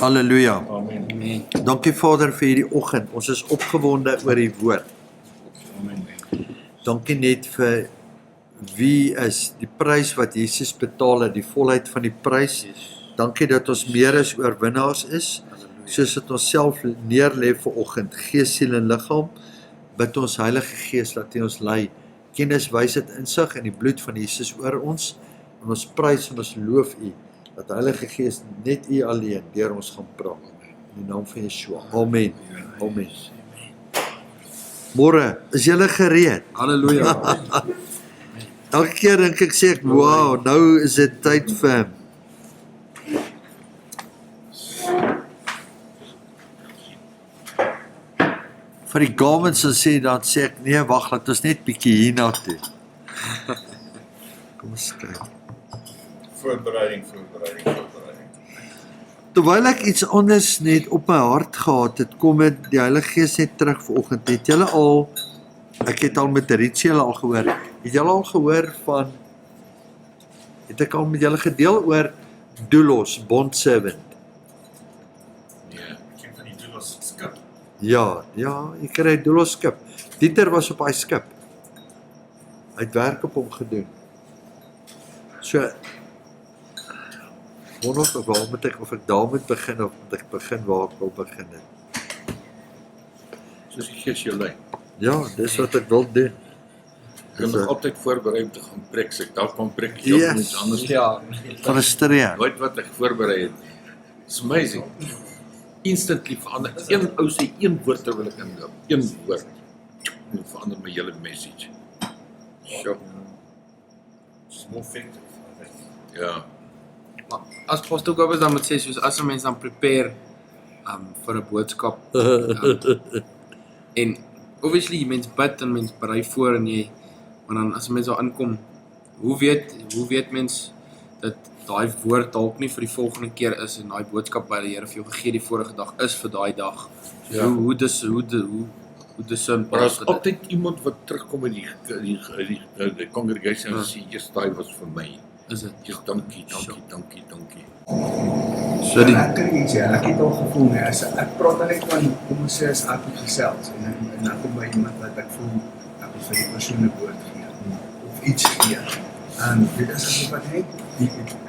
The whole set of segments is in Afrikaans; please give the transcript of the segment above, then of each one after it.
Halleluja. Amen. Dankie Vader vir hierdie oggend. Ons is opgewonde oor die woord. Amen. Dankie net vir wie is die prys wat Jesus betaal het, die volheid van die prys. Dankie dat ons meer as oorwinnaars is, soos dat ons self neerlê vir oggend, gees, siel en liggaam. Bid ons Heilige Gees dat hy ons lei, kennis, wysheid, insig in die bloed van Jesus oor ons. En ons prys en ons loof U, dat Heilige Gees net U alleen deur ons gaan praat. In die naam van Yeshua. Amen. Amen. Môre, is julle gereed? Halleluja. Elke keer dink ek sê ek, wow, nou is dit tyd vir die garments en sê ek, nee, wag, laat ons net bietjie hierna toe. Kom ons kyk. Voorbereiding. Terwyl ek iets anders net op my hart gehad het, kom dit die Heilige Gees net terug vanoggend. Het julle al, ek het al met Ritchie al gehoor, het julle al gehoor van, het ek al met julle gedeel oor doulos, bond servant? Nee, ek ken van die doulos skip. Ja, jy kry doulos skip. Dieter was op hy skip. Hy het werk op hom gedoen. So, wonder of ek daar moet begin, of moet ek begin waar ek wil begin het. Soos die Gees jou lei. Ja, dis wat ek wil doen. Ek is nog altyd voorberei om te gaan preek. Ek dalk kan preek Yes. iets anders. Ja. Frustreer. Nooit wat ek voorberei het. It's amazing. Instantly verander. Een ou sê een woord terwyl ek inloop. Een woord. En verander my hele message. Sure. It's more effective. Ja. Maar as Pastor Kobus dan moet sê, soos as 'n mens dan prepare vir 'n boodskap en obviously mens bid en mens berei voor en jy, maar dan as 'n mens daar aankom, hoe weet mens dat daai woord dalk nie vir die volgende keer is en daai boodskap by die Here vir jou gegee die vorige dag is vir daai dag. So Ja. hoe discern Maar as dit? altyd iemand wat terugkom in die congregation en sê, "Yes, daai was vir my." Is dit? Just dankie. So die Ek kan iets sê, ek het al gevoel nie, ek praat net van, kom ons sê as ek het gesels, en dan kom by iemand wat ek voel, ek wil vir die persoon 'n woord gee, of iets gee. Dit is asof wat net,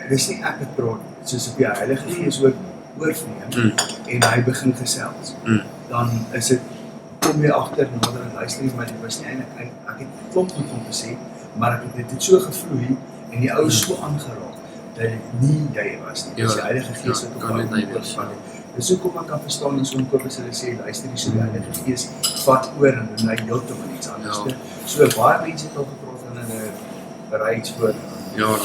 dis nie ek het praat, soos op die Heilige Gees ook oorneem, en hy begin gesels. Dan is dit, kom jy agter, nader en luister nie, maar dit was nie eintlik, ek het klomp met hom gesê, maar dit het so gevloei, en die ou so aangeraak, dat dit nie jy was nie. Dis die Heilige Gees wat kan net hy wees. Dis hoekom ek kan verstaan en so omkoop as hulle sê, luister nie, so die Heilige Gees vat oor en doen hy heeltemal iets anders. Ja. So baie mense het al gepraat en hulle berei iets voor. Ja,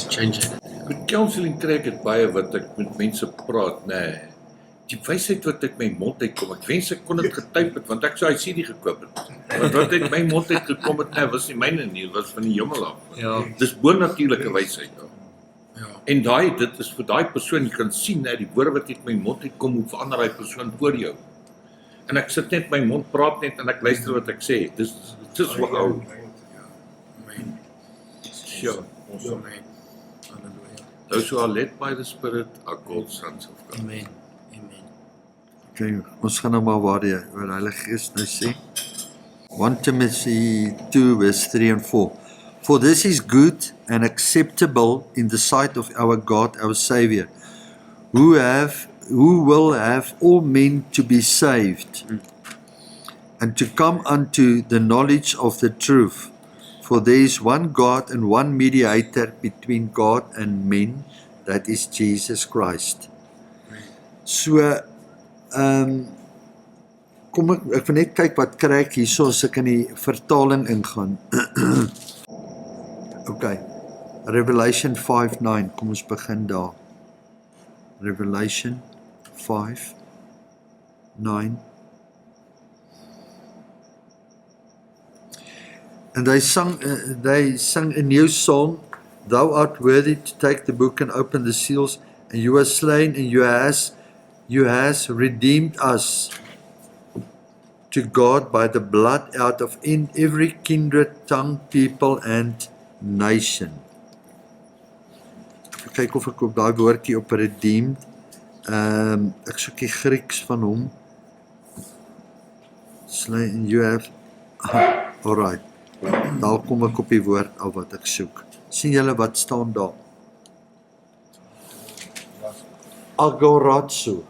change it. Met counseling kry ek dit baie wat ek met mense praat, nee. Die wysheid wat uit my mond uitkom, ek wens ek kon dit getyp het, want ek sou hy CD gekoop het. Want wat uit my mond uit gekom het, nee, was nie myne nie, dit was van die hemel af. Ja. Dis bonatuurlike wysheid. Ja. En dit is vir daai persoon, jy kan sien, nee, die woorde wat uit my mond uitkom, hoe verander daai persoon voor jou. En ek sit net my mond, praat net en ek luister wat ek sê. Dis wow. Amen. Sure. Amen. Halleluja. Those who are led by the Spirit are called sons of God. Amen. Okay, ons gaan nou maar waar die Heilige Gees nou sê. 1 Timothy 2 verse 3 and 4. For this is good and acceptable in the sight of our God, our Savior, who will have all men to be saved and to come unto the knowledge of the truth. For there is one God and one mediator between God and men, that is Jesus Christ. So, kom ek wil net kyk wat kry ek hierso as ek in die vertaling ingaan. Okay, Revelation 5:9, kom ons begin daar. Revelation 5:9. And they sung a new song, Thou art worthy to take the book and open the seals, and you are slain, and you has redeemed us to God by the blood out of every kindred, tongue, people, and nation. Kyk of ek op daai woordjie op redeemed Ek soek die Grieks van hom. You have, alright, daar kom ek op die woord af wat ek soek. Sien julle wat staan daar? Agoratsu.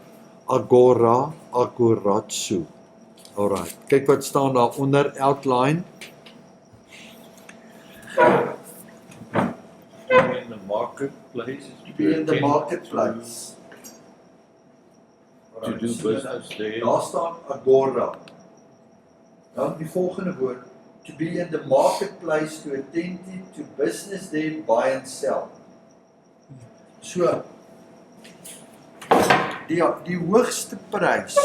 Agora, agoratsu. Alright, kyk wat staan daar onder outline. In the marketplace. Be in the marketplace. To do business there. Daar staan agora. Dan die volgende woord. To be in the marketplace, to attend to business there, buy and sell. So, die hoogste prys,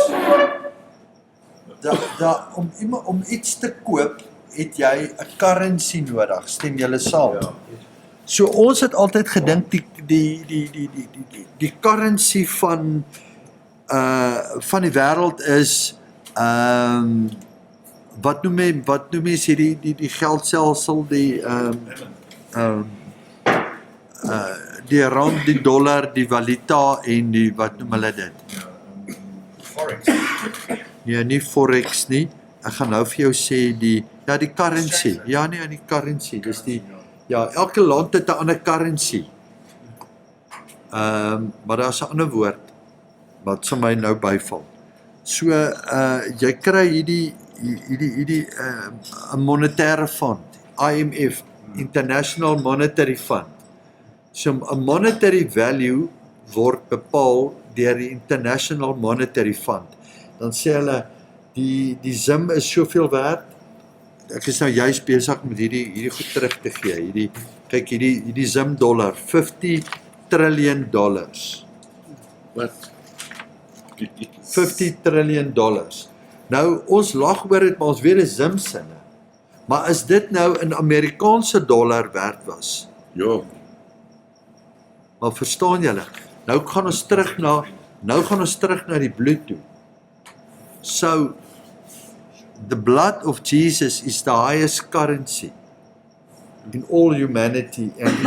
om iets te koop, het jy 'n currency nodig, stem julle saam? Ja. So ons het altyd gedink die currency van die wêreld is wat noem mens hierdie die geldstelsel, die rand, die dollar, die valuta en die wat noem hulle dit? Forex. Nee, nie forex nie. Ek gaan nou vir jou sê die currency. Ja nee, die currency, dis elke land het 'n ander currency. Maar daar's 'n ander woord wat sal my nou byval. So jy kry hierdie 'n monetêre fond, IMF, International Monetary Fund. So 'n monetary value word bepaal deur die International Monetary Fund. Dan sê hulle die ZIM is soveel werd. Ek is nou juist besig met hierdie goed terug te gee. Kyk hierdie ZIM dollar, $50 trillion. Wat? $50 trillion. Nou ons lag oor dit, maar ons weet dit is ZIM sinne. Maar as dit nou in Amerikaanse dollar werd was, Ja, maar verstaan julle? Nou gaan ons terug na die bloed toe. So the blood of Jesus is the highest currency in all humanity and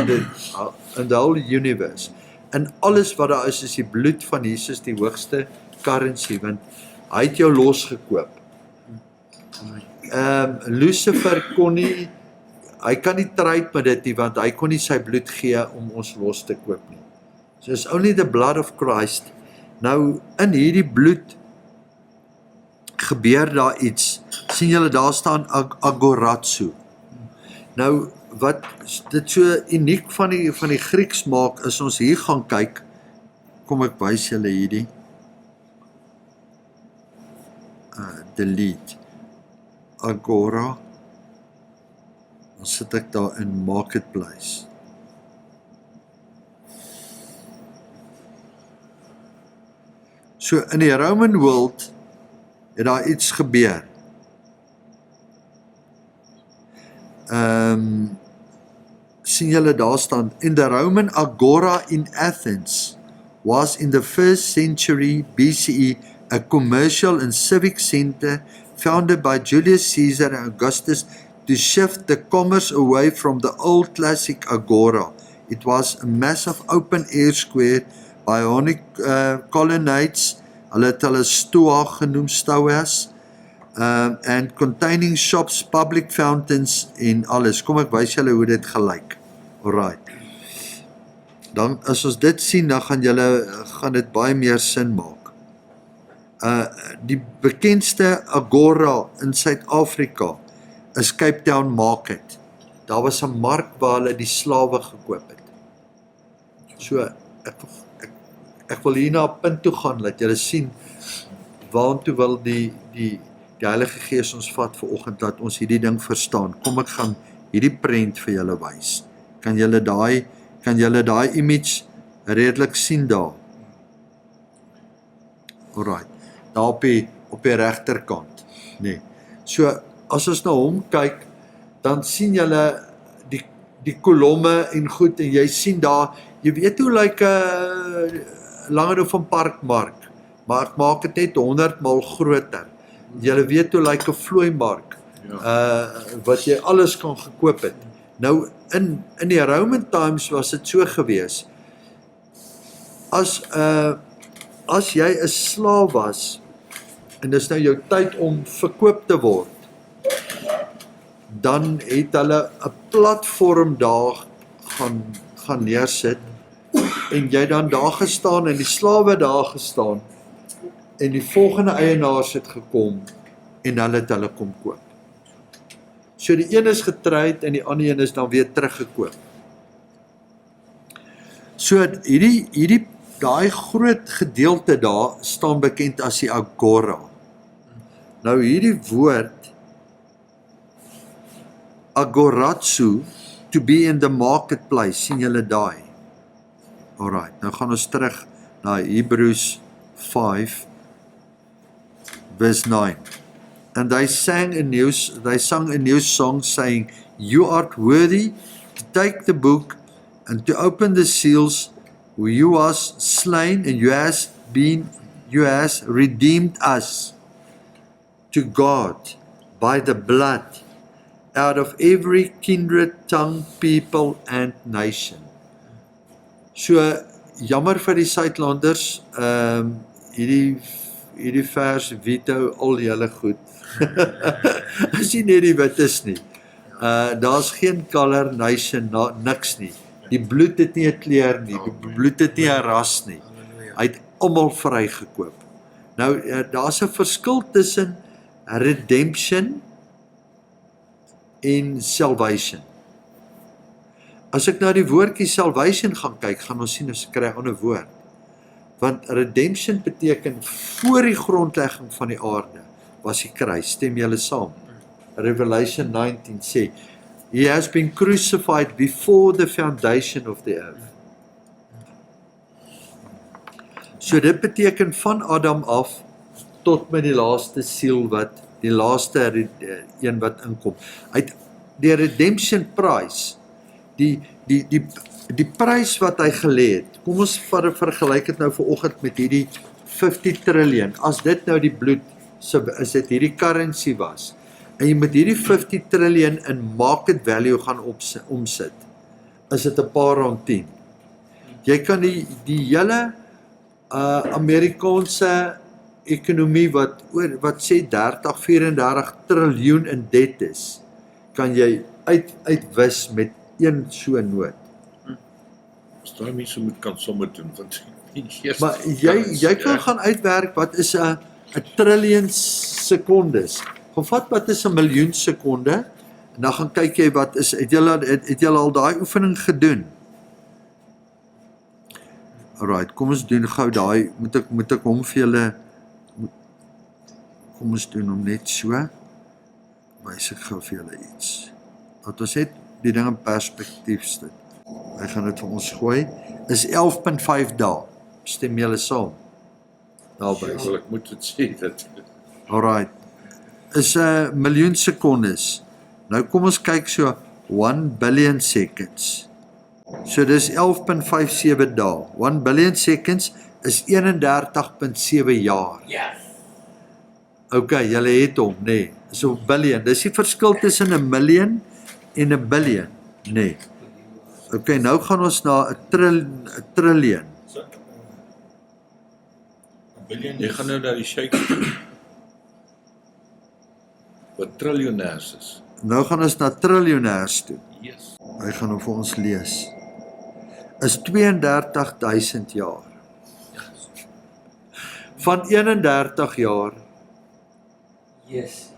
in the whole universe. En alles wat daar is die bloed van Jesus die hoogste currency, want hy het jou losgekoop. Lucifer hy kan nie trade met dit nie, want hy kon nie sy bloed gee om ons los te koop nie. So it's only the blood of Christ. Nou in hierdie bloed gebeur daar iets. Sien julle daar staan agoratsu. Nou wat dit so uniek van die Grieks maak, is ons hier gaan kyk. Kom ek wys julle hierdie. Delete. Agora. Dan sit ek daar in marketplace. So in die Roman world het daar iets gebeur. Sien julle daar staan, in the Roman agora in Athens was in the 1st century BCE a commercial and civic center founded by Julius Caesar and Augustus to shift the commerce away from the old classic agora. It was a massive open-air square, Ionic colonnades, hulle het hulle stoa genoem, stoas, and containing shops, public fountains en alles. Kom ek wys julle hoe dit gelyk. Alright. Dan as ons dit sien, dan gaan dit baie meer sin maak. Die bekendste agora in Suid-Afrika is Cape Town Market. Daar was 'n mark waar hulle die slawe gekoop het. So ek wil hier na 'n punt toe gaan, dat julle sien waartoe wil die Heilige Gees ons vat vir oggend, dat ons hierdie ding verstaan. Kom ek gaan hierdie prent vir julle wys. Kan julle daai image redelik sien daar? Alright. Daar op die regterkant. Nee. So as ons na hom kyk, dan sien julle die kolomme en goed, en jy sien daar, jy weet hoe lyk Langehoven Parkmark, maar ek maak dit net 100 maal groter. Julle weet hoe lyk 'n vlooimark, wat jy alles kan gekoop het. Nou in die Roman times was dit so gewees, as as jy 'n slaaf was en dis nou jou tyd om verkoop te word, dan het hulle 'n platform daar gaan neersit en jy dan daar gestaan en die slawe daar gestaan en die volgende eienaars het gekom en hulle het hulle kom koop. So die een is getryd en die ander een is dan weer teruggekoop. So daai groot gedeelte daar staan bekend as die agora. Nou hierdie woord agoratsu, to be in the marketplace, sien julle daai? Alright, nou gaan ons terug na Hebrews 5 verse 9. And they sang a new song saying, you art worthy to take the book and to open the seals, you was slain and you has redeemed us to God by the blood out of every kindred, tongue, people and nation. So jammer vir die Suidlanders, hierdie vers Vito al julle goed. As jy net die wit is nie. Daar's geen color, nation, niks nie. Die bloed het nie 'n kleur nie, die bloed het nie 'n ras nie. Hy het almal vrygekoop. Nou, daar's 'n verskil tussen redemption en salvation. As ek na die woordjie salvation gaan kyk, gaan ons sien ons kry 'n ander woord. Want redemption beteken voor die grondlegging van die aarde was die kruis. Stem julle saam? Revelation 19 sê, he has been crucified before the foundation of the earth. So dit beteken van Adam af tot met die laaste siel die laaste een wat inkom. Uit die redemption price, die prys wat hy gelê het. Kom ons vergelyk dit nou vanoggend met hierdie 50 trillion. As dit nou die bloed, as dit hierdie currency was, en jy met hierdie 50 trillion in market value gaan omsit, is dit 'n paar rand 10. Jy kan die hele Amerikaanse ekonomie wat sê 34 triljoen in debt is, kan jy uitwis met een so noot. As daai mense kan somme doen, want Maar jy kan gaan uitwerk wat is 'n triljoen sekondes. Gaan vat wat is 'n miljoen sekonde en dan gaan kyk jy wat is, het julle al daai oefening gedoen? Alright, kom ons doen gou daai, moet ek hom vir julle, kom ons doen hom net so, wys ek gou vir julle iets. Dat ons net die ding in perspektief sit. Hy gaan dit vir ons gooi, is 11.5 dae, stem julle saam? Daarby. Wel, ek moet dit sê, dat Alright, is 'n miljoen sekondes. Nou kom ons kyk so 1 billion seconds. So dis 11.57 dae. 1 billion seconds is 31.7 jaar. Yes. Okay, julle het hom, nee. So billion. Dis die verskil tussen 'n million en 'n billion, nee. Okay, nou gaan ons na 'n trillion. So, 'n biljoen jy gaan nou na die Shakespeare, wat triljonêers is. Nou gaan ons na triljonêers toe. Yes. Hy gaan hom vir ons lees. Is 32.000 jaar. Van 31 jaar, Yes.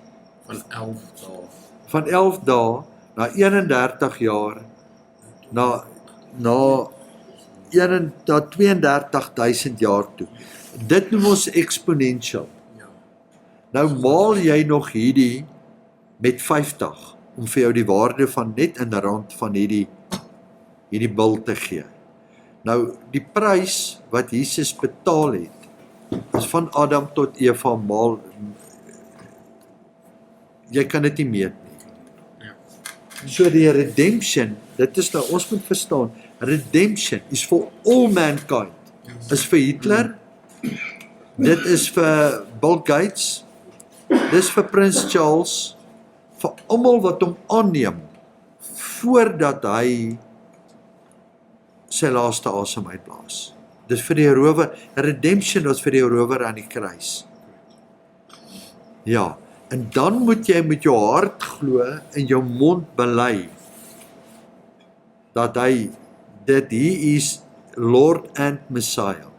Van 11 dae. van 11 dae na 31 jaar, na 32.000 jaar toe. Dit noem ons exponential. Ja. Nou maal jy nog hierdie met 50 om vir jou die waarde van net in rand van hierdie bil te gee. Nou die prys wat Jesus betaal het, is van Adam tot Eva maal, jy kan dit nie meet nie. Ja. So die redemption, dit is nou, ons moet verstaan, redemption is for all mankind. Is vir Hitler, dit is vir Bill Gates, dis vir Prins Charles, vir almal wat hom aanneem, voordat hy sy laaste asem uitblaas. Dis vir die rower, redemption was vir die rower aan die kruis. Ja, en dan moet jy met jou hart glo en jou mond bely dat hy is Lord and Messiah.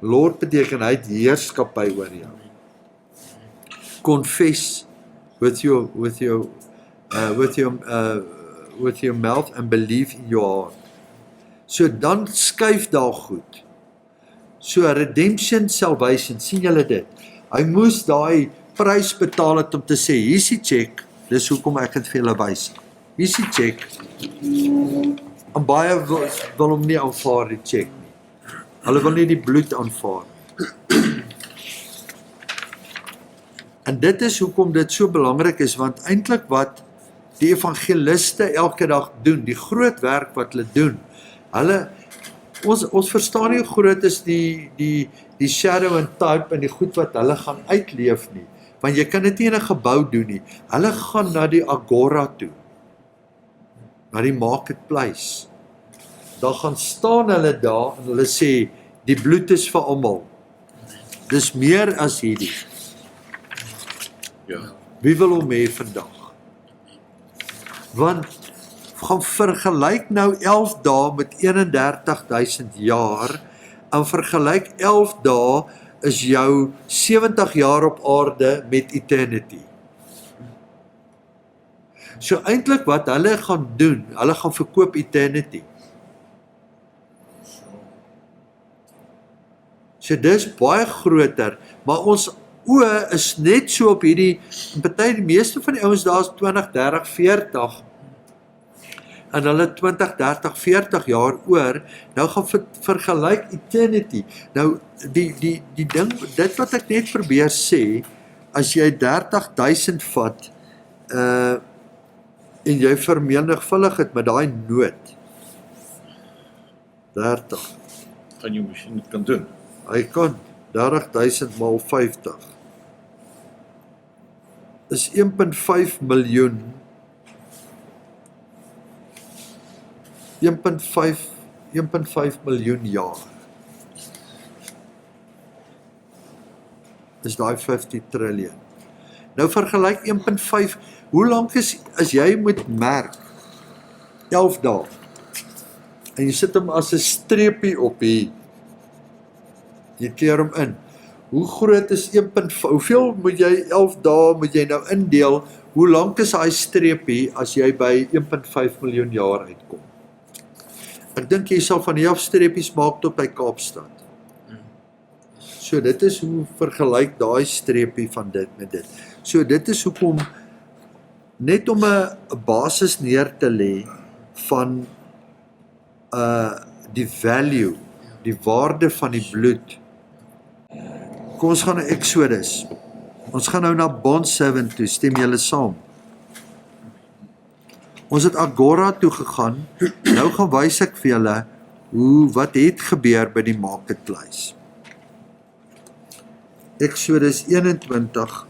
Lord beteken hy het heerskappy oor jou. Confess with your mouth and believe in your heart. So dan skuif daar goed. So redemption, salvation, sien julle dit? Hy moes daai prys betaal het om te sê, hier's die check, dis hoekom ek het vir julle wys. Hier's die check. En baie wil hom nie aanvaar die check nie. Hulle wil nie die bloed aanvaar. En dit is hoekom dit so belangrik is, want eintlik wat die evangeliste elke dag doen, die groot werk wat hulle doen, ons verstaan nie hoe groot is die shadow and type en die goed wat hulle gaan uitleef nie, want jy kan dit nie in 'n gebou doen nie. Hulle gaan na die agora toe, na die marketplace. Dan gaan staan hulle daar en hulle sê, die bloed is vir almal. Dis meer as hierdie. Ja. Wie wil hom hê vandag? Want gaan vergelyk nou 11 dae met 31.000 jaar, en vergelyk 11 dae is jou 70 jaar op aarde met eternity. So eintlik wat hulle gaan doen, hulle gaan verkoop eternity. So dis baie groter, maar ons oë is net so op hierdie, party die meeste van die ouens daar is 20, 30, 40, en hulle 20, 30, 40 jaar oor, nou gaan vergelyk eternity. Nou, die ding, dit wat ek net probeer sê, as jy 30.000 vat, en jy vermenigvuldig het met daai noot, 30, Gaan jou masjien dit kan doen. hy kan 30.000 maal 50, is 1.5 miljoen, 1.5 miljoen jaar. Is daai 50 triljoen. Nou vergelyk 1.5, hoe lank is, as jy moet merk, 11 dae, en jy sit hom as 'n streepie op hier, jy keer hom in, hoe groot is 1.5, hoeveel moet jy 11 dae, moet jy nou indeel, hoe lank is hy streepie, as jy by 1.5 miljoen jaar uitkom? Ek dink jy sal van die afstreepies maak tot by Kaapstad. So dit is hoe vergelyk daai streepie van dit met dit. So dit is hoekom, net om 'n basis neer te lê van die value, die waarde van die bloed. Kom ons gaan na Exodus. Ons gaan nou na Bond 7 toe, stem julle saam? Ons het Agora toe gegaan, nou gaan wys ek vir julle, wat het gebeur by die marketplace. Exodus 21,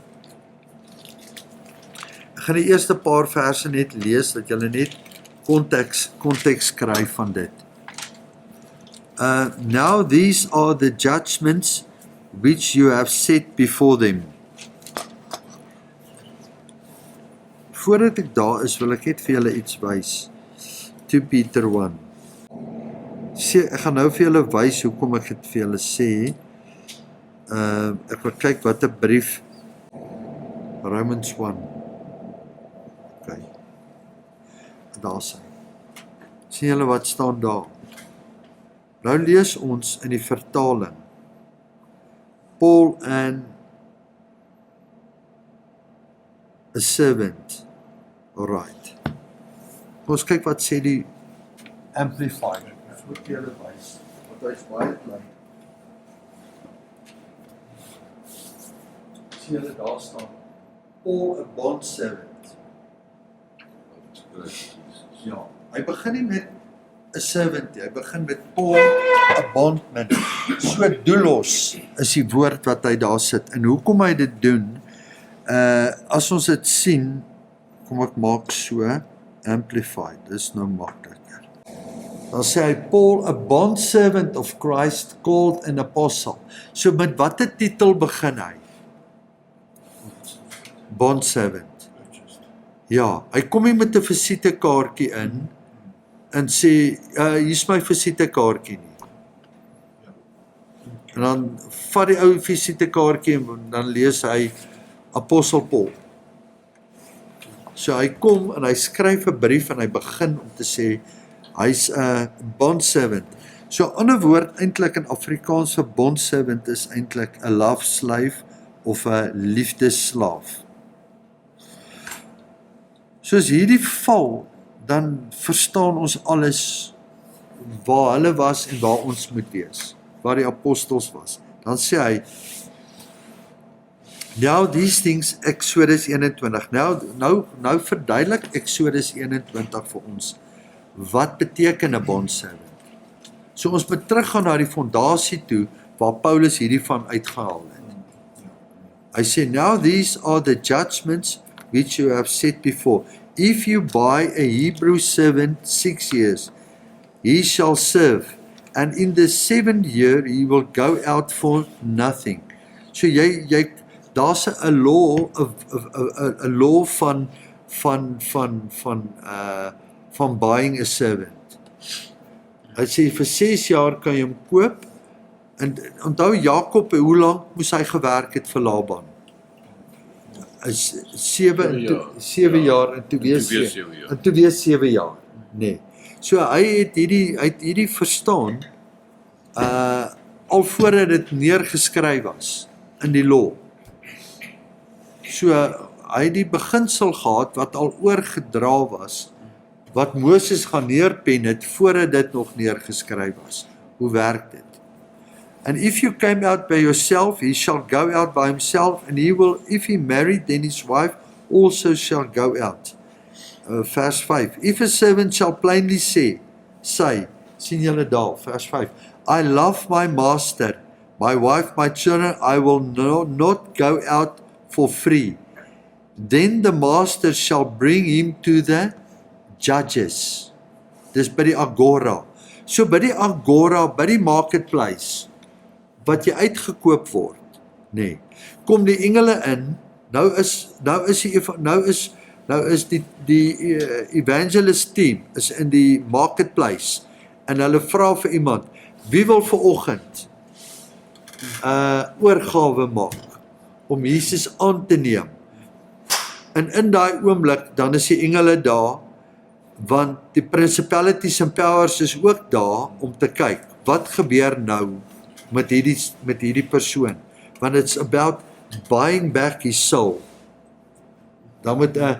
ek gaan die eerste paar verse net lees, dat julle net konteks kry van dit. Now these are the judgments which you have set before them. Voordat ek daar is, wil ek net vir julle iets wys. 2 Peter 1. Ek gaan nou vir julle wys hoekom ek dit vir julle sê. Ek wil kyk wat 'n brief, Romans 1. Okay. Daar sê. Sien julle wat staan daar? Nou lees ons in die vertaling. Paul and a servant. Alright. Ons kyk wat sê die Amplified. Ek moet julle wys, want hy is baie klein. Sien julle daar staan, Paul a bond servant. Ja, hy begin nie met a servant, hy begin met Paul a bondman. So doulos is die woord wat hy daar sit. En hoekom hy dit doen, as ons dit sien, kom ek maak so, Amplified, dis nou makliker. Dan sê hy Paul, a bondservant of Christ, called an apostle. So met watter titel begin hy? Bondservant. Ja, hy kom nie met 'n visitekaartjie in en sê, hier's my visitekaartjie nie. En dan vat die ou visitekaartjie en dan lees hy Apostel Paul. So hy kom en hy skryf 'n brief en hy begin om te sê hy's 'n bondservant. So 'n ander woord eintlik in Afrikaans vir bondservant is eintlik 'n love slave of 'n liefdesslaaf. Soos hierdie val, dan verstaan ons alles waar hulle was en waar ons moet wees, waar die apostels was. Dan sê hy, now these things, Exodus 21, nou verduidelik Exodus 21 vir ons, wat beteken 'n bondservant? So ons moet teruggaan na die fondasie toe, waar Paulus hierdie van uitgehaal het. Hy sê, now these are the judgments which you have set before. If you buy a Hebrew servant 6 years, he shall serve, and in the 7th year he will go out for nothing. So daar's 'n law, 'n law van buying a servant. Hy sê vir 6 jaar kan jy hom koop. En onthou Jakob, hoe lank moes hy gewerk het vir Laban? Is 7 jaar en toe weer 7 jaar. Nee. So hy het hierdie verstaan al voordat dit neergeskryf was in die law. So hy het die beginsel gehad wat al oorgedra was, wat Moses gaan neerpen het voordat dit nog neergeskryf was. Hoe werk dit? And if you came out by yourself, he shall go out by himself, and he will, if he married, then his wife also shall go out. Vers 5. If a servant shall plainly say, sien julle daar, vers 5, I love my master, my wife, my children, I will not go out for free. Then the master shall bring him to the judges. Dis by die agora. So by die agora, by die marketplace, wat jy uitgekoop word, nee, kom die engele in, nou is die evangelist team is in die marketplace, en hulle vra vir iemand, wie wil vanoggend oorgawe maak, om Jesus aan te neem, en in daai oomblik, dan is die engele daar, want die principalities and powers is ook daar, om te kyk, wat gebeur nou, met hierdie persoon, want it's about buying back his soul. Dan moet 'n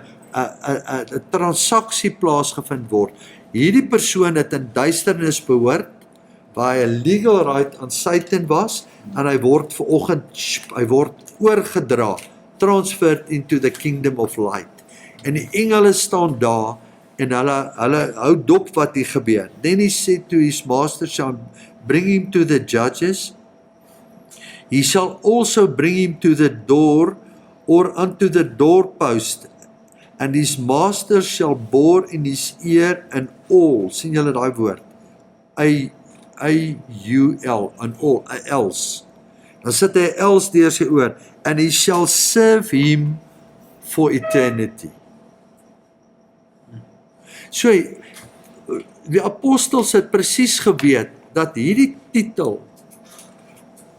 transaksie plaasgevind word. Hierdie persoon het in duisternis behoort, waar hy 'n legal right aan Satan was, en hy word oorgedra, transferred into the kingdom of light. En die engele staan daar, en hulle hou dop wat hier gebeur. Then he said to his master, shall bring him to the judges. He shall also bring him to the door, or unto the doorpost, and his master shall bore in his ear an awl. Sien julle daai woord? A-U-L, an awl, a else. Dan sit hy else deur sy oor, and he shall serve him for eternity. So, die apostels het presies geweet, dat hierdie titel,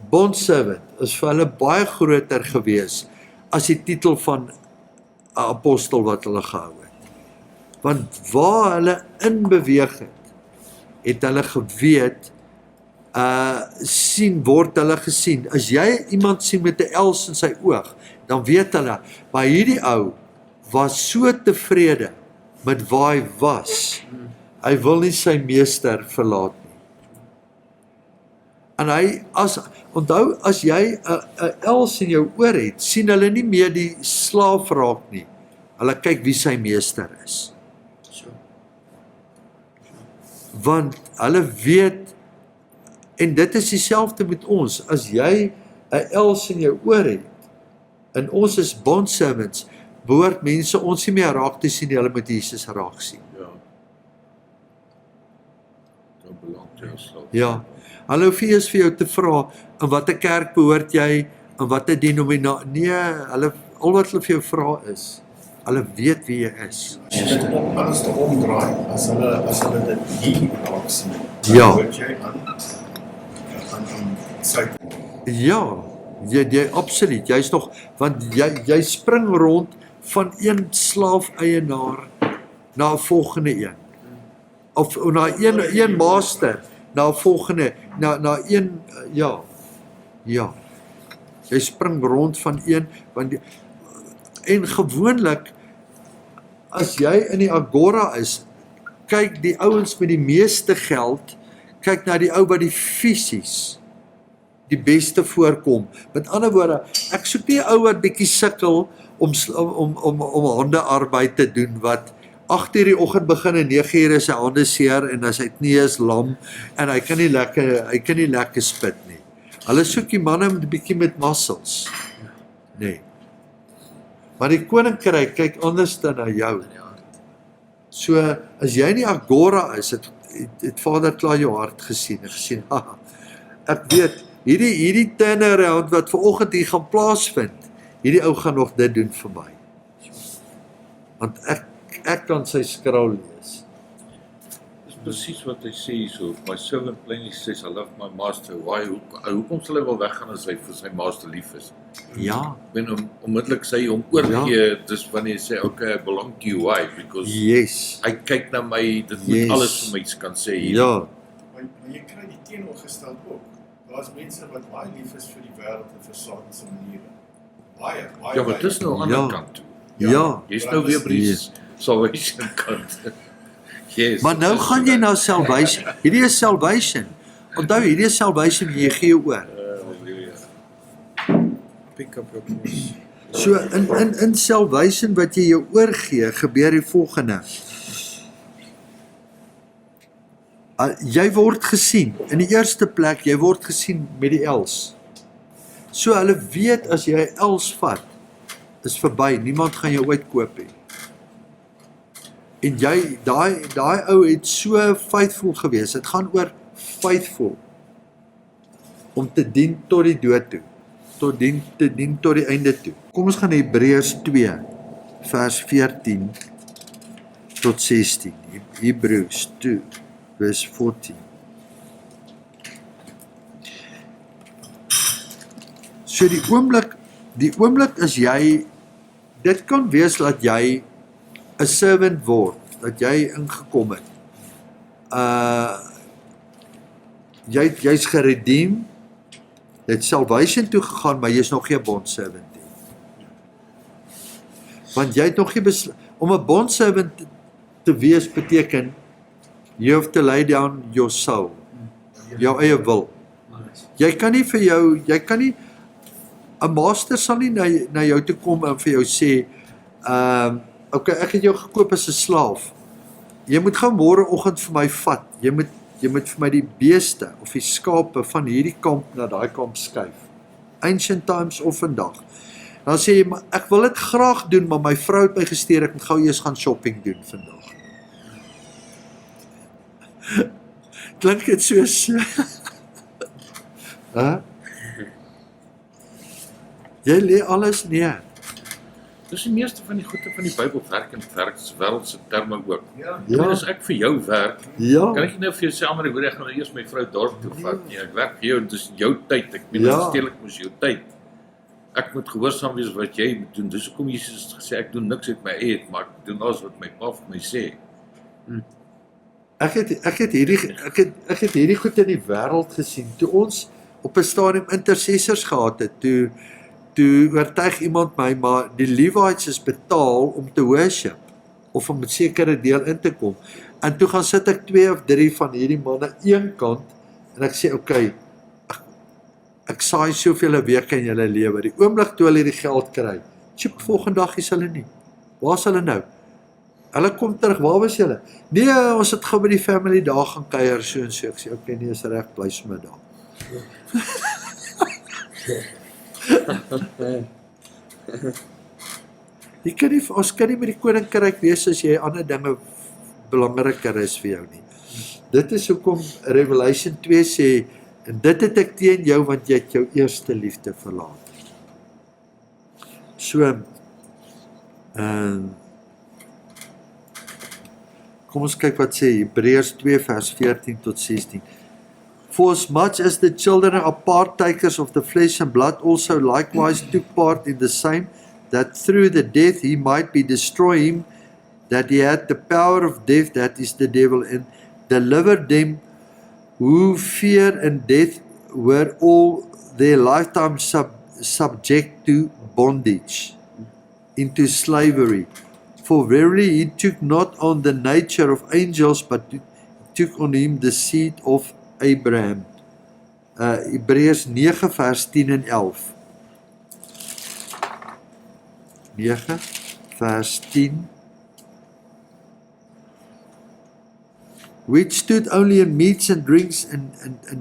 bondservant, is vir hulle baie groter gewees, as die titel van 'n apostel wat hulle gehou het. Want waar hulle in beweeg het hulle geweet, word hulle gesien. As jy iemand sien met 'n els in sy oog, dan weet hulle, maar hierdie ou was so tevrede met waar hy was. Hy wil nie sy meester verlaat nie. En onthou, as jy 'n els in jou oor het, sien hulle nie meer die slaaf raak nie. Hulle kyk wie sy meester is. Want hulle weet, en dit is dieselfde met ons, as jy 'n els in jou oor het, en ons is bondservants, behoort mense ons nie meer raak te sien, hulle moet Jesus raak sien. Ja. jou slaaf. Ja. Hulle hoef nie eers vir jou te vra in watter kerk behoort jy, in watter denominasie. Nee, hulle al wat hulle vir jou vra is, hulle weet wie jy is. As jy dit op alles te omdraai, as hulle dit hier raak sien, Ja. dan word jy aan sy Ja, jy absoluut. Jy's nog want jy spring rond van een slaaf-eienaar na 'n volgende een. Of na een master na 'n volgende na een ja. Jy spring rond van een en gewoonlik as jy in die agora is, kyk die ouens met die meeste geld, kyk na die ou wat die fisies die beste voorkom. Met ander woorde, ek soek nie 'n ou wat bietjie sukkel om handearbeid te doen wat 8:00 die oggend begin en 9:00 is sy hande seer en as hy knie is lam en hy kan nie lekker spit nie. Hulle soek die manne met 'n bietjie met muscles. Nee. Maar die koninkryk kyk anders dan na jou. So as jy in die agora is, het Vader klaar jou hart gesien en gesien, haha, ek weet hierdie turnaround wat vanoggend hier gaan plaasvind, hierdie ou gaan nog dit doen vir my. Want ek kan sy skraal lees. Dis presies wat hy sê hierso. My servant plainly says, I love my master. Why? Hoekom sal hy wel weggaan as hy vir sy master lief is? Ja, Ek bedoel, onmiddellik sê hy hom oorgee, dis wanneer hy sê, okay, I belong to you. Why? Because yes. hy kyk na my, dit moet Yes. alles vir my kan sê hier. Ja, Maar jy kry die teenoorgesteld ook. Daar's mense wat baie lief is vir die wêreld en vir Satan se maniere. Baie. Ja, maar dis nou aan die Ja. ander kant toe. ja. Jy's nou weer by die salvation kant. Yes. Maar nou gaan jy na salvation. Hierdie is salvation. Onthou, hierdie is salvation, jy gee jou oor. Pick up your cross. So in salvation wat jy jou oorgee, gebeur die volgende. Jy word gesien. In die eerste plek, jy word gesien met die els. So hulle weet as jy els vat, is verby. Niemand gaan jou ooit koop nie. En jy daai ou het so faithful gewees. Dit gaan oor faithful om te dien tot die dood toe. Te dien tot die einde toe. Kom ons gaan na Hebreërs 2 vers 14 tot 16. Hebreërs 2 vers 14. So die oomblik as jy, dit kan wees dat jy 'n servant word, dat jy ingekom het. Jy's geredeem, jy het salvation toe gegaan, maar jy's nog geen bondservant nie. Want jy het nog nie om 'n bondservant te wees beteken you have to lay down your soul, jou eie wil. Jy kan nie 'n master sal nie na jou toe kom en vir jou sê, okay, ek het jou gekoop as 'n slaaf. Jy moet gou môreoggend vir my vat. Jy moet vir my die beeste of die skape van hierdie kamp na daai kamp skuif. Ancient times of vandag. Dan sê jy, maar ek wil dit graag doen, maar my vrou het my gestuur, ek moet gou eers gaan shopping doen vandag. Klink dit soos Hæ? Jy lê alles neer. Dis die meeste van die goeie van die Bybel werk in wêreldse terme ook. Ja. Ja. As ek vir jou werk, Ja. kan ek nie nou vir jou sê, maar ek gaan eers my vrou dorp toe vat nie. Ek werk vir jou en dis jou tyd. Ek bedoel, Ja. steel ek mos jou tyd. Ek moet gehoorsaam wees wat jy moet doen. Dis hoekom Jesus gesê ek doen niks uit my eie, maar ek doen alles wat my Pa vir my sê. Ek het hierdie goed in die wêreld gesien. Toe ons op 'n stadium intercessors gehad het, toe oortuig iemand my, maar die Levites is betaal om te worship of om 'n sekere deel in te kom. En toe gaan sit ek 2 of 3 van hierdie manne een kant en ek sê okay, ek saai soveel 'n week in julle lewe. Die oomblik toe hulle die geld kry, chip volgende dag is hulle nie. Waar's hulle nou? Hulle kom terug, waar was julle? Nee, ons het gou by die family daar gaan kuier so en so. Ek sê okay, nee, is reg, bly sommer daar. Ons kan nie met die koninkryk wees as jy ander dinge belangriker is vir jou nie. Dit is hoekom Revelation 2 sê, en dit het ek teen jou, want jy het jou eerste liefde verlaat. So, kom ons kyk wat sê Hebreërs 2 vers 14 tot 16. For as much as the children are partakers of the flesh and blood, also likewise took part in the same, that through the death he might be destroy him, that he had the power of death, that is the devil, and delivered them who fear and death were all their lifetime subject to bondage, into slavery. For verily he took not on the nature of angels, but took on him the seed of Abraham. Hebreërs 9 vers 10 en 11. 9 vers 10. Which stood only in meats and drinks and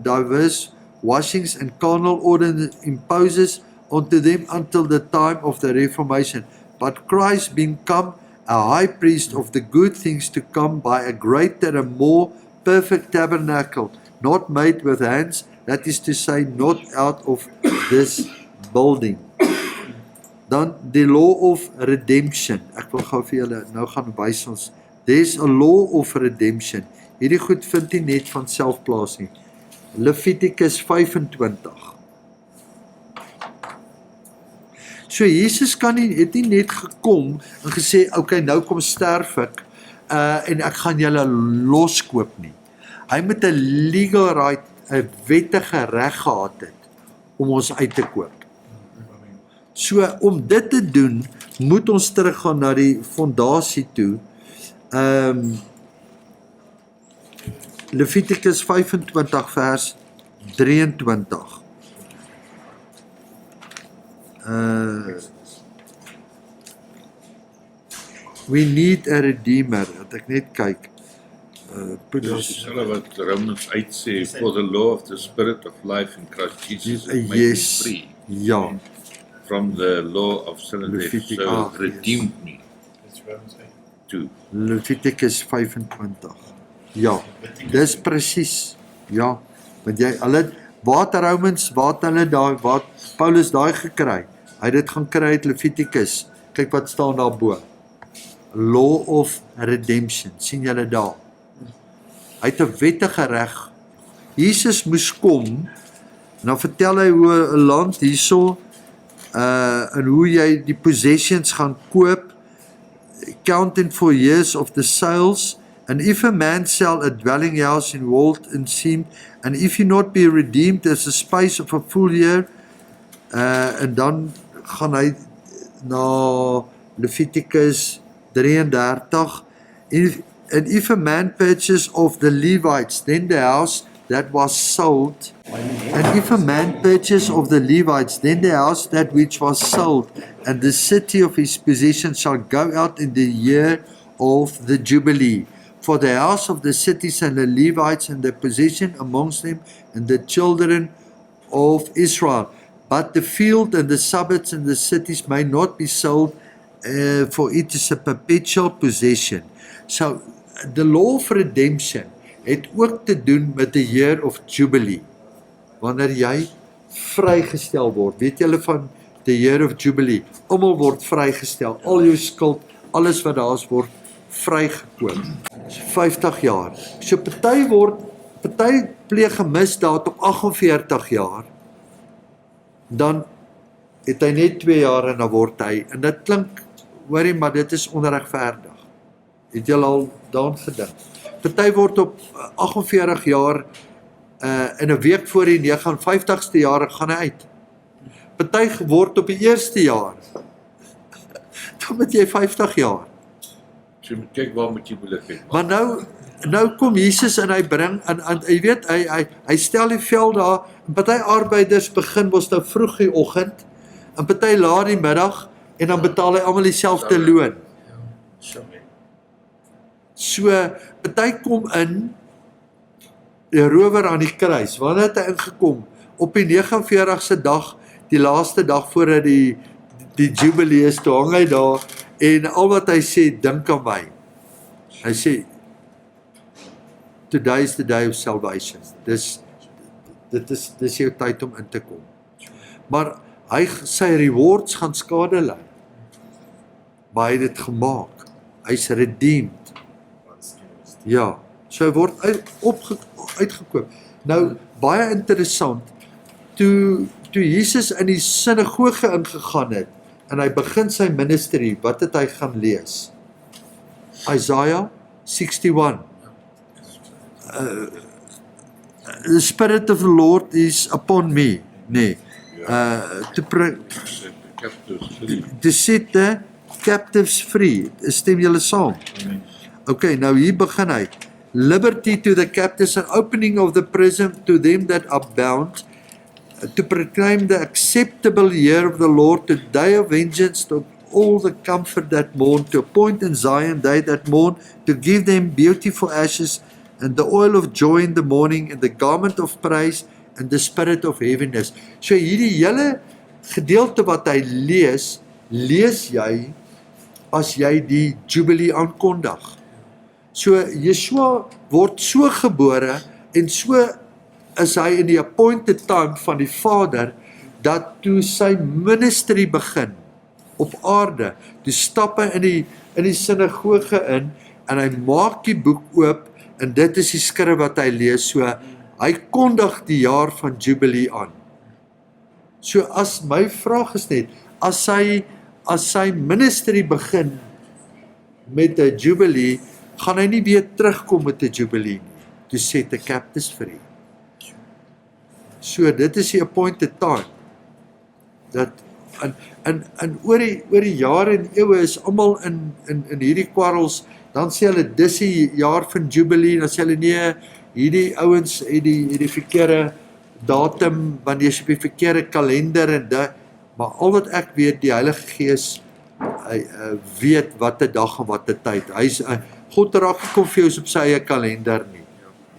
diverse washings and carnal ordinance imposes unto them until the time of the Reformation. But Christ being come a high priest of the good things to come by a greater and more perfect tabernacle, not made with hands, that is to say, not out of this building. Dan the law of redemption. Ek wil gou vir julle nou gaan wys ons. There's a law of redemption. Hierdie goed vind nie net van self plaas nie. Leviticus 25. So Jesus het nie net gekom en gesê, okay, nou kom sterf ek, en ek gaan julle loskoop nie. Hy moet 'n legal right, 'n wettige reg gehad het, om ons uit te koop. So, om dit te doen, moet ons teruggaan na die fondasie toe, Leviticus 25 vers 23. We need a redeemer, dat ek net kyk. Dis hulle wat Romans uitsê, for the law of the spirit of life in Christ Jesus is made Yes, me free ja, from the law of sin and death, Leviticus, so redeemed me Dit is Romans 8. too. Leviticus 25. Ja, dis presies. Ja, want hulle waar het Romans, waar het hulle daai, waar het Paulus daai gekry? Hy het dit gaan kry uit Leviticus. Kyk wat staan daar bo. Law of redemption. sien julle daar? Hy het 'n wettige reg. Jesus moes kom, en dan vertel hy hoe 'n land hierso, en hoe jy die possessions gaan koop, counting for years of the sales, and if a man sell a dwelling house in walled and seamed, and if he not be redeemed as a space of a full year, en dan gaan hy na Leviticus 33, and if a man purchase of the Levites, then the house that was sold, and if a man purchase of the Levites, then the house that which was sold, and the city of his possession shall go out in the year of the Jubilee. For the house of the cities and the Levites and the possession amongst them, and the children of Israel. But the field and the suburbs and the cities may not be sold, for it is a perpetual possession. So, the law of redemption het ook te doen met the year of Jubilee. Wanneer jy vrygestel word, weet julle van the year of Jubilee, almal word vrygestel, al jou skuld, alles wat daar is word vrygekoop. 50 jaar. So party pleeg 'n misdaad op 48 jaar, dan het hy net 2 jaar en dan word hy, en dit klink, hoorie, maar dit is onregverdig. Het julle al daaraan gedink? Party word op 48 jaar, in 'n week voor die 59ste jaar gaan hy uit. Party word op die eerste jaar, dan moet jy 50 jaar. So jy moet kyk waar moet jy moeilikheid maak. Maar nou kom Jesus en hy bring, en jy weet, hy stel die veld daar, en party arbeiders begin mos nou vroeg die oggend, en party laat die middag, en dan betaal hy almal dieselfde loon. So, party kom in, die rower aan die kruis, wanneer het hy ingekom? Op die 49ste dag, die laaste dag voordat die Jubilee is, toe hang hy daar, en al wat hy sê, dink aan my. Hy sê, Today is the day of salvation. Dis jou tyd om in te kom. Maar sy rewards gaan skade ly. Maar hy het dit gemaak. Hy's redeemed. Ja, so hy word uitgekoop. Nou, baie interessant, toe Jesus in die sinagoge ingegaan het, en hy begin sy ministry, wat het hy gaan lees? Isaiah 61. The Spirit of the Lord is upon me, to set the captives free. Stem julle saam? Okay, nou hier begin hy. Liberty to the captives and opening of the prison to them that are bound, to proclaim the acceptable year of the Lord, the day of vengeance, to all the comfort that mourn, to appoint in Zion they that mourn, to give them beautiful ashes, and the oil of joy in the morning, and the garment of praise, and the spirit of heaviness. So hierdie hele gedeelte wat hy lees jy as jy die Jubilee aankondig. So Yeshua word so gebore en so is hy in die appointed time van die Vader, dat toe sy ministry begin op aarde, toe stap hy in die sinagoge in, en hy maak die boek oop, en dit is die skrif wat hy lees, so hy kondig die jaar van Jubilee aan. So as my vraag is net, as sy ministry begin met 'n Jubilee, gaan hy nie weer terugkom met 'n Jubilee nie, to set the captives free. So dit is die appointed time, dat, en oor die jare en eeue is almal in hierdie kwarrels, dan sê hulle, dis die jaar van Jubilee, dan sê hulle, nee, hierdie ouens het die verkeerde datum, want jy is op die verkeerde kalender, en maar al wat ek weet, die Heilige Gees, hy weet wat 'n dag en wat 'n tyd, God raak nie confused op sy eie kalender nie,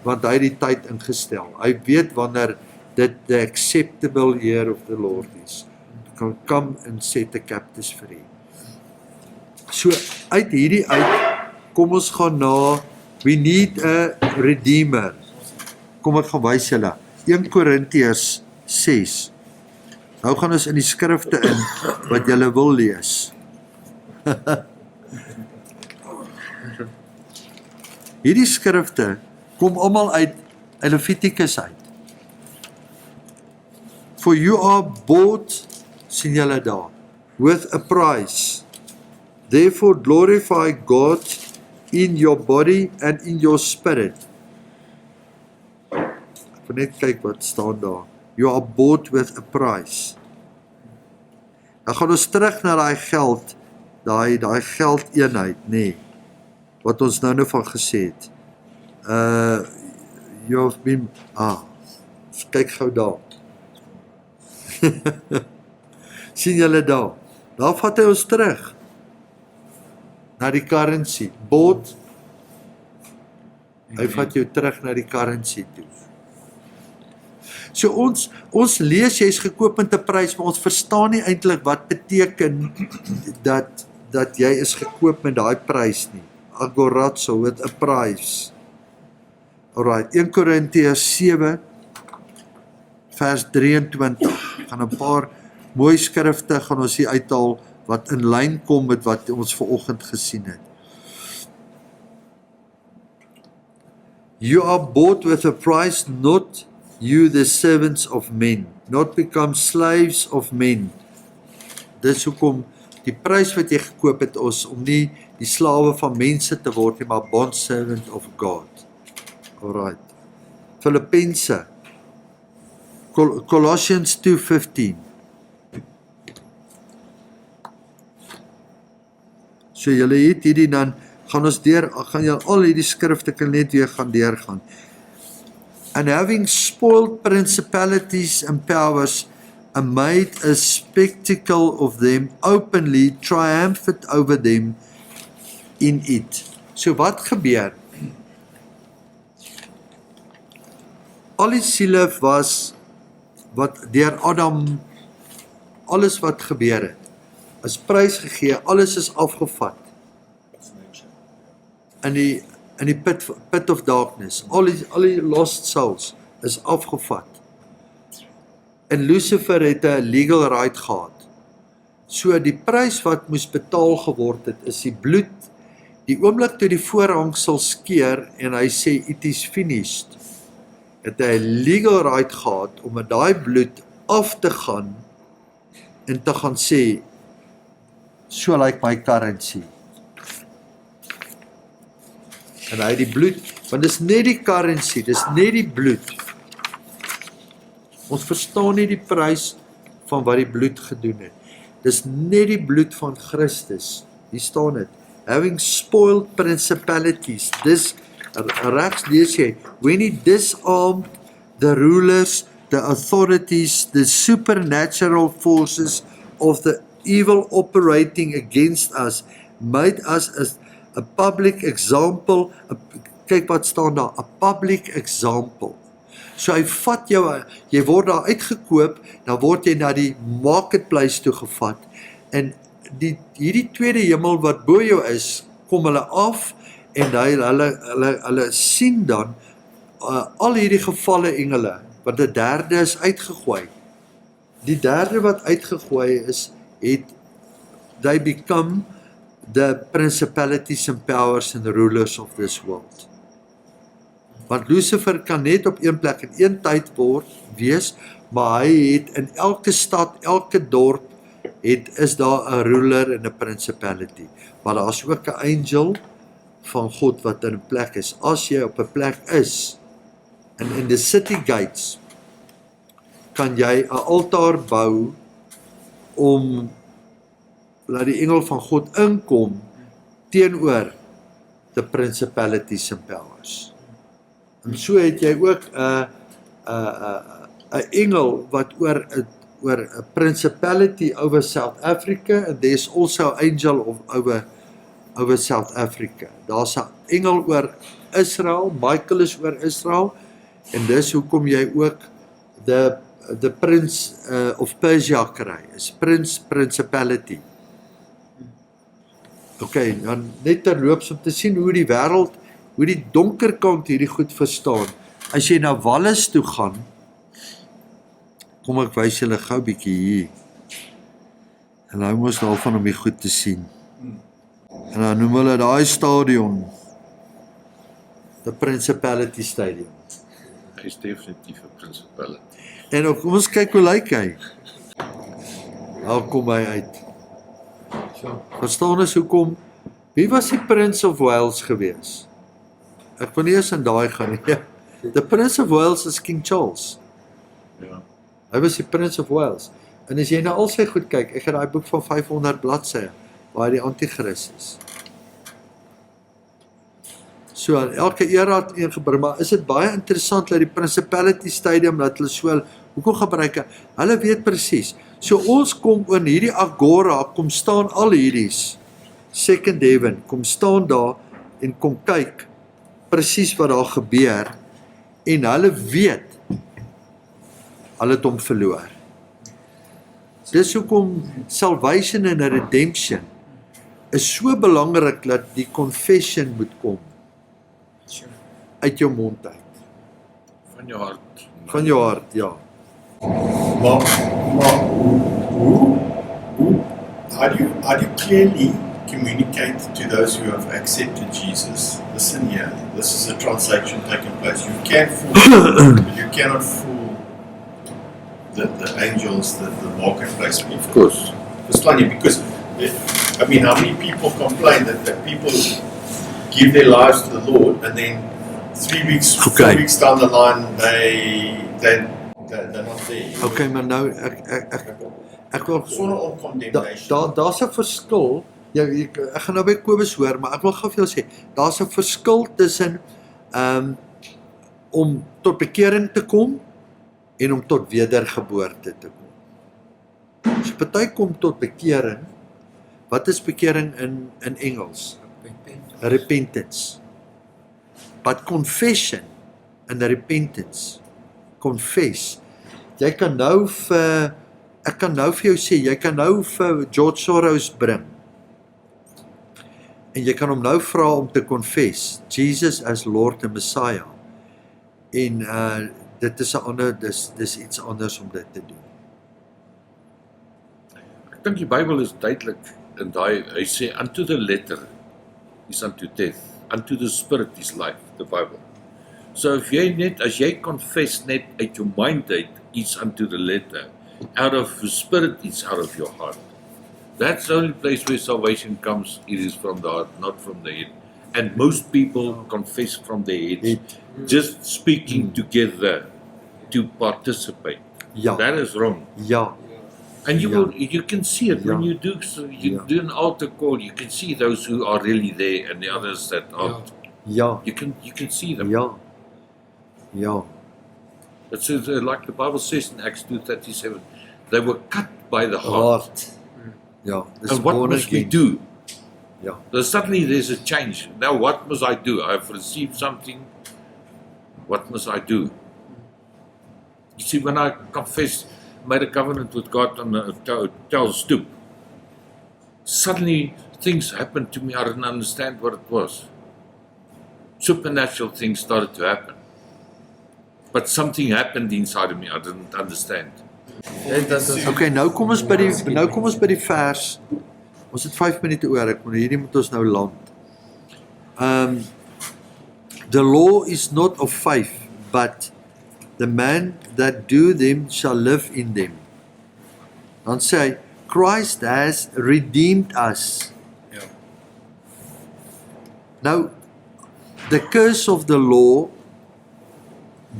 want hy het die tyd ingestel, hy weet wanneer dit the acceptable year of the Lord is, can come and set the captives free. So uit hierdie kom ons gaan na, we need a redeemer. Kom ek gaan wys julle, 1 Korintiërs 6. Nou gaan ons in die skrifte in, wat julle wil lees. Hierdie skrifte kom almal uit Levitikus uit. For you are bought, sien julle daar, with a price. Therefore glorify God in your body and in your spirit. Ek wil net kyk wat staan daar. You are bought with a price. Dan gaan ons terug na daai geld, daai geldeenheid, nee, wat ons nou van gesê het. You have been, kyk gou daar. Sien julle daar? Daar vat hy ons terug na die currency. Bought, hy vat jou terug na die currency toe. So ons lees, jy is gekoop met 'n prys, maar ons verstaan nie eintlik wat beteken dat jy is gekoop met daai prys nie. Agorazo, with a price. Alright, 1 Korintiërs 7 vers 23. Gaan 'n paar mooi skrifte gaan ons hier uithaal wat in lyn kom met wat ons vanoggend gesien het. You are bought with a price, not you the servants of men, not become slaves of men. Dis hoekom die prys wat jy gekoop het ons, om nie die slawe van mense te word nie, maar bond servant of God. Alright. Filippense, Colossians 2:15. So julle het hierdie, dan gaan ons gaan julle al hierdie skrifte kan net weer gaan deurgaan. And having spoiled principalities and powers, and made a spectacle of them openly, triumphant over them in it. So wat gebeur? Al die siele was, wat deur Adam, alles wat gebeur het, is prys gegee, alles is afgevat. In in die pit of darkness. Al die lost souls is afgevat. En Lucifer het 'n legal right gehad. So die prys wat moes betaal geword het, is die bloed. Die oomblik toe die voorhang sal skeer en hy sê it is finished, het hy 'n legal right gehad om met daai bloed af te gaan en te gaan sê, so lyk my currency. En hy het die bloed, want dis net die currency, dis net die bloed. Ons verstaan nie die prys van wat die bloed gedoen het. Dis net die bloed van Christus. Hier staan dit. Having spoiled principalities. Dis regs lees jy, when he disarmed the rulers, the authorities, the supernatural forces of the evil operating against us, made us as a public example, kyk wat staan daar, a public example. So hy vat jou, jy word daar uitgekoop, dan word jy na die marketplace toe gevat, en hierdie tweede hemel wat bo jou is, kom hulle af, en hulle sien dan, al hierdie gevalle engele, want die derde is uitgegooi. Die derde wat uitgegooi is, they become the principalities and powers and the rulers of this world. Want Lucifer kan net op een plek in een tyd wees, maar hy het in elke stad, elke dorp, is daar 'n ruler en 'n principality. Maar daar is ook 'n angel van God wat in 'n plek is. As jy op 'n plek is, en in the city gates, kan jy 'n altaar bou, om laat die engel van God inkom, teenoor the principalities and powers. En so het jy ook 'n engel wat oor 'n principality over South Africa, and there's also an angel over South Africa. Daar's 'n engel oor Israel, Michael is oor Israel, en dis hoekom jy ook the Prince of Persia kry, is principality. Okay, dan net terloops om te sien hoe die wêreld, hoe die donker kant hierdie goed verstaan. As jy na Wallis toe gaan, kom ek wys julle gou bietjie hier. En nou moes daarvan om die goed te sien. En dan noem hulle daai stadion the Principality Stadium. Hy is definitief 'n principality. En ook, kom ons kyk hoe lyk hy. Daar kom hy uit. Verstaan ons hoekom? Wie was die Prince of Wales gewees? Ek wil nie eens in daai gaan nie. The Prince of Wales is King Charles. Ja. Hy was die Prince of Wales. En as jy na al sy goed kyk, ek het daai boek van 500 bladsye, waar hy die anti-kris is. So, elke era het een gebring, maar is dit baie interessant dat die Principality Stadium, dat hulle so, hoekom gebruik, hulle weet presies. So ons kom in hierdie agora, kom staan al hierdie's, Second Heaven, kom staan daar, en kom kyk, presies wat daar gebeur, en hulle weet, hulle het hom verloor. Dis hoekom salvation en redemption, is so belangrik, dat die confession moet kom, uit jou mond uit. Van jou hart. Van jou hart, ja. Maar how do you clearly communicate to those who have accepted Jesus? Listen here, this is a transaction taking place. You cannot fool the angels, the marketplace people. Of course. It's funny because, I mean, how many people complain that people give their lives to the Lord, and then 3 weeks, Okay. 4 weeks down the line, they're not there. Okay, maar nou, ek wil, Sonder om condemnation. daar's 'n verskil, ek gaan nou by Kobus hoor, maar ek wil gou vir jou sê, daar's 'n verskil tussen, om tot bekering te kom, en om tot wedergeboorte te kom. So party kom tot bekering. Wat is bekering in Engels? Repentance. But confession and repentance. Confess. Jy kan nou ek kan nou vir jou sê, jy kan nou vir George Soros bring. En jy kan hom nou vra om te confess Jesus as Lord and Messiah. En dit is 'n ander dis iets anders om dit te doen. Ek dink die Bybel is duidelik in daai, hy sê unto the letter is unto death, unto the spirit is life, the Bible. So if jy net, as jy confess net uit jou mind uit, iets unto the letter, out of the spirit is out of your heart. That's the only place where salvation comes, it is from the heart, not from the head. And most people confess from their heads, just speaking together to participate. Ja, That is wrong. ja, And you Yeah. will, you can see it when Yeah. you do, so you Yeah. do an altar call, you can see those who are really there and the others that aren't. ja, You can see them. ja, ja, It says, like the Bible says in Acts 2:37, they were cut by the heart. hart. Ja, dis And what born must we again. do? Ja, So suddenly there's a change. Now what must I do? I've received something. What must I do? You see, when I confessed, made a covenant with God on the Tel stoop, suddenly things happened to me. I didn't understand what it was. Supernatural things started to happen. But something happened inside of me I didn't understand. Dit is okay, nou kom ons by die vers. Ons het 5 minute oor, hierdie moet ons nou land. The law is not of faith, but the man that do them shall live in them. Dan sê hy, Christ has redeemed us. Ja. Now, the curse of the law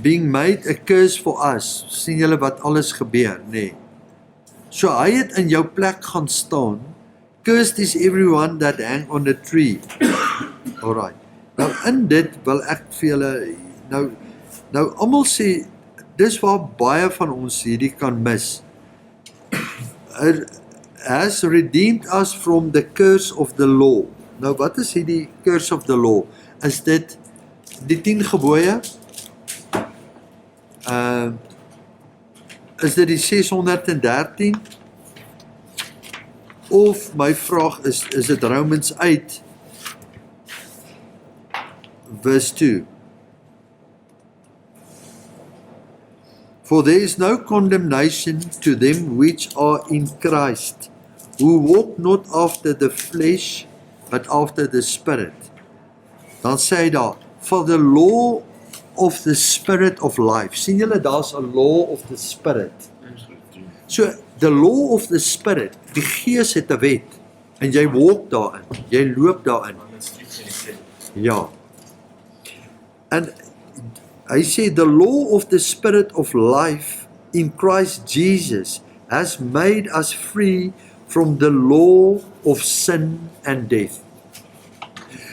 being made a curse for us. Sien julle wat alles gebeur, nee. So hy het in jou plek gaan staan. Cursed is everyone that hang on a tree. Alright. Nou in dit wil ek vir julle nou almal sê dis waar baie van ons hierdie kan mis. Has redeemed us from the curse of the law. Nou wat is hierdie curse of the law? Is dit die 10 gebooie? Is dit die 613? Of my vraag is dit Romans 8 verse 2? For there is no condemnation to them which are in Christ, who walk not after the flesh, but after the Spirit. Dan sê hy daar, for the law of the Spirit of life. Sien julle, daar's 'n law of the Spirit. So, the law of the Spirit, die Gees het 'n wet, en jy walk daarin, jy loop daarin. Ja. En hy sê, the law of the Spirit of life in Christ Jesus has made us free from the law of sin and death.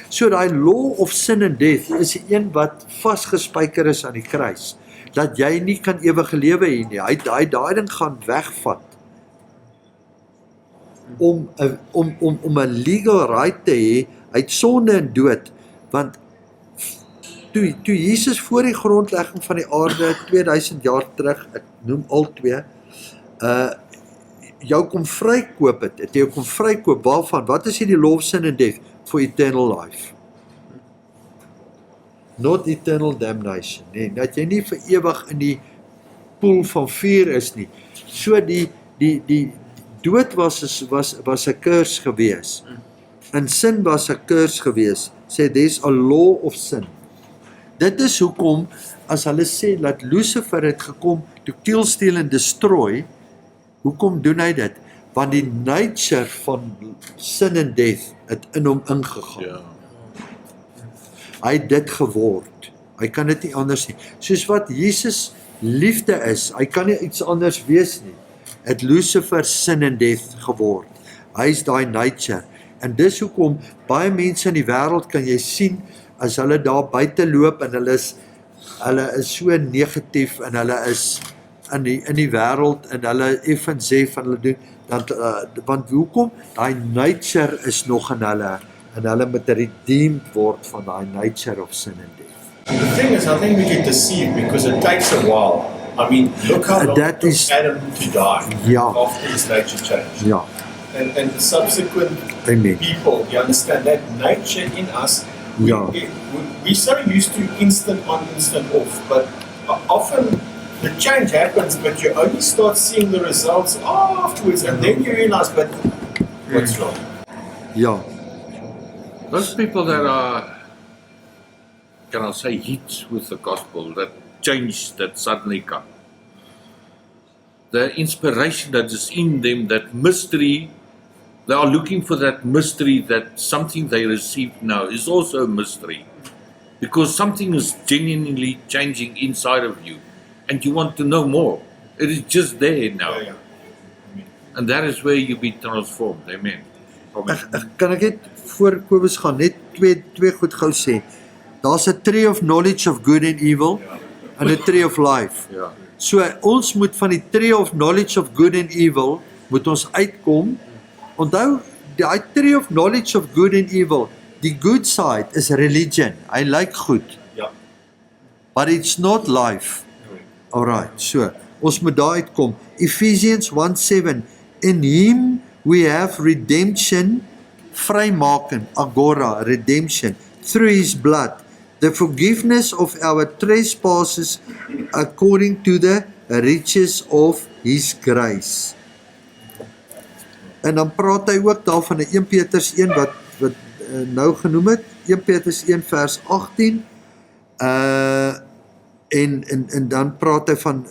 So die law of sin and death is die een wat vasgespijker is aan die kruis, dat jy nie kan ewige lewe hê nie. Hy daai ding gaan wegvat om 'n legal right te hê uit sonde en dood, want toe Jesus voor die grondlegging van die aarde 2000 jaar terug, ek noem al twee, jou kom vrykoop het jou kom vrykoop waarvan, wat is die law of sin and death? For eternal life. Not eternal damnation, nee, dat jy nie vir ewig in die poel van vuur is nie. So die dood was 'n curse gewees. En sin was 'n curse gewees. Sê there's a law of sin. Dit is hoekom as hulle sê dat Lucifer het gekom to kill, steal and destroy, hoekom doen hy dit? Want die nature van sin and death het in hom ingegaan. Ja. Hy het dit geword. Hy kan dit nie anders nie. Soos wat Jesus liefde is, hy kan nie iets anders wees nie. Het Lucifer sin and death geword. Hy is daai nature. En dis hoekom baie mense in die wêreld kan jy sien, as hulle daar buite loop en hulle is so negatief en hulle is in die wêreld en hulle effens sê van hulle doen, want hoekom? Daai nature is nog in hulle moet redeemed word van daai nature of sin and death. The thing is, I think we get deceived because it takes a while. I mean, look how long That it took is- Adam to die Ja. after his nature changed. Ja, and the subsequent Amen. people, you understand that nature in us. Yeah. We're so used to instant on, instant off, but often the change happens, but you only start seeing the results afterwards, and then you realize, but what's wrong? Ja, Those people that are, can I say, hit with the gospel, that change that suddenly come. The inspiration that is in them, that mystery, they are looking for that mystery, that something they received now is also a mystery. Because something is genuinely changing inside of you, and you want to know more. It is just there now. Yeah. And that is where you be transformed. Amen. kan ek net voor Kobus gaan net twee goed gou sê. Daar's 'n tree of knowledge of good and evil and 'n tree of life. Ja. So ons moet van die tree of knowledge of good and evil moet ons uitkom. Onthou, die tree of knowledge of good and evil, die good side is religion. Hy lyk goed. Ja. But it's not life. Alright, so ons moet daar uitkom. Ephesians 1:7, in him we have redemption, vrymaking, agora, redemption, through his blood, the forgiveness of our trespasses according to the riches of his grace. En dan praat hy ook daarvan in 1 Petrus 1 wat nou genoem het, 1 Petrus 1 vers 18, en dan praat hy van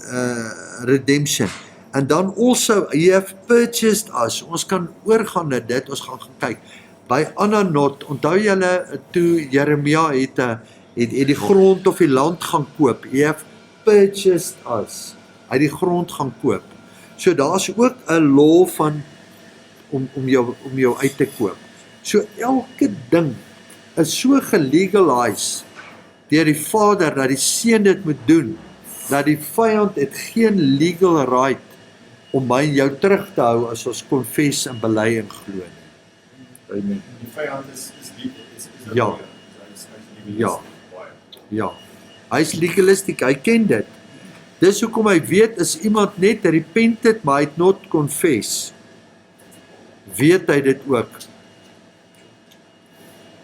redemption. And then also, you have purchased us. Ons kan oorgaan na dit, ons gaan kyk. By Ananot, onthou julle toe Jeremia het die grond of die land gaan koop. You have purchased us. Hy het die grond gaan koop. So daar's ook 'n law van om jou uit te koop. So elke ding is so gelegalize deur die Vader dat die Seun dit moet doen, dat die vyand het geen legal right om my en jou terug te hou as ons confess en bely en glo. Amen. Die vyand is Ja. Ja. Ja. Hy's legalistic, hy ken dit. Dis hoekom hy weet as iemand net repented maar hy het not confess, weet hy dit ook.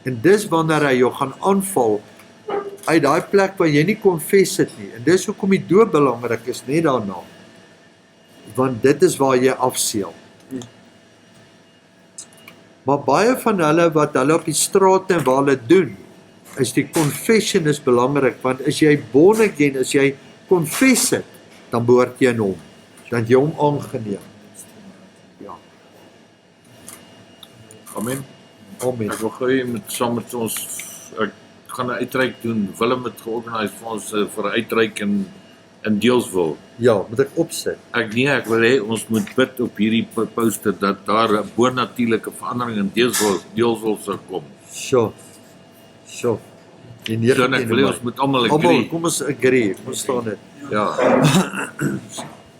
En dis wanneer hy jou gaan aanval uit daai plek waar jy nie confess het nie. En dis hoekom die doop belangrik is net daarna. Want dit is waar jy afseël. Maar baie van hulle wat hulle op die strate en waar hulle doen, is die confession is belangrik, want as jy born again, as jy confess het, dan behoort jy aan hom, dan jy hom aangeneem. Ja. Amen. Amen. Ek wil gou hê met saam met ons, ek gaan 'n uitreik doen. Willem het georganiseer vir ons vir 'n uitreik in Deelsville. Ja, moet ek opsit. Ek wil hê ons moet bid op hierdie poster dat daar 'n bonatuurlike verandering in Deelsville sal kom. Sure. Die So ek wil hê ons moet almal Almal, agree. kom ons agree, ons staan dit. Ja.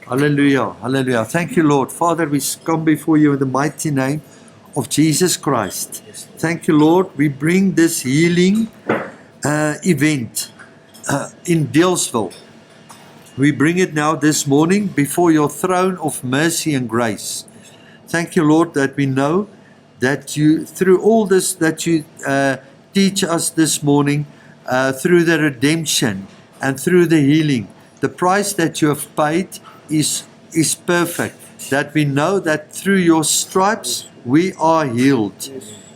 Hallelujah, hallelujah. Thank you, Lord. Father, we come before you in the mighty name of Jesus Christ. Thank you, Lord. We bring this healing event in Deelsville. We bring it now this morning before your throne of mercy and grace. Thank you, Lord, that we know that you, through all this that you teach us this morning, through the redemption and through the healing, the price that you have paid is perfect. That we know that through your stripes we are healed.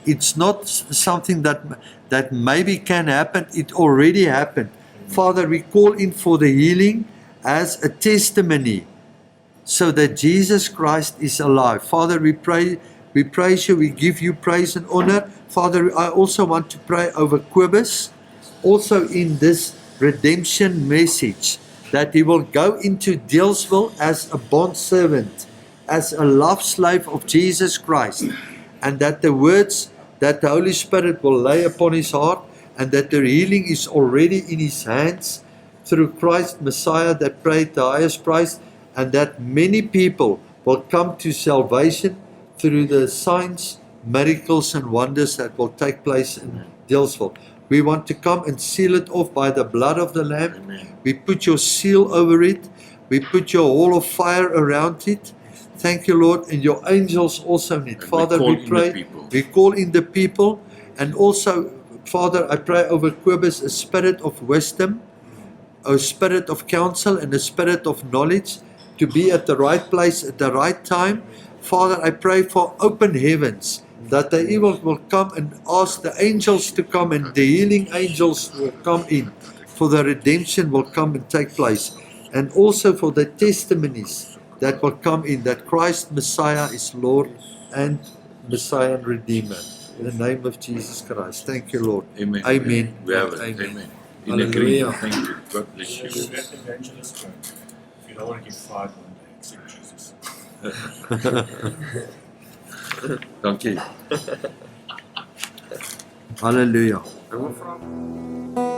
It's not something that maybe can happen. It already happened. Father, we call in for the healing as a testimony so that Jesus Christ is alive. Father, we praise you, we give you praise and honor. Father, I also want to pray over Kobus, also in this redemption message, that he will go into Deelsville as a bond servant, as a love slave of Jesus Christ, and that the words that the Holy Spirit will lay upon his heart, and that the healing is already in his hands, through Christ Messiah that paid the highest price, and that many people will come to salvation through the signs, miracles and wonders that will take place in Deelsville. We want to come and seal it off by the blood of the Lamb. Amen. We put your seal over it. We put your wall of fire around it. Thank you, Lord, and your angels also need. And Father, call we in the pray. people. We call in the people, and also, Father, I pray over Kobus a spirit of wisdom, a spirit of counsel, and a spirit of knowledge to be at the right place at the right time. Father, I pray for open heavens, that the evil will come and ask the angels to come, and the healing angels will come in, for the redemption will come and take place, and also for the testimonies that will come in, that Christ Messiah is Lord and Messiah and Redeemer. In the name of Jesus Christ. Thank you, Lord. Amen. Amen. We have it. Amen. Amen. In Hallelujah. agreement. Thank you. God bless you. Let evangelist go. If you don't want to get fired one day, accept Jesus. Dankie. Hallelujah. Ek wil vra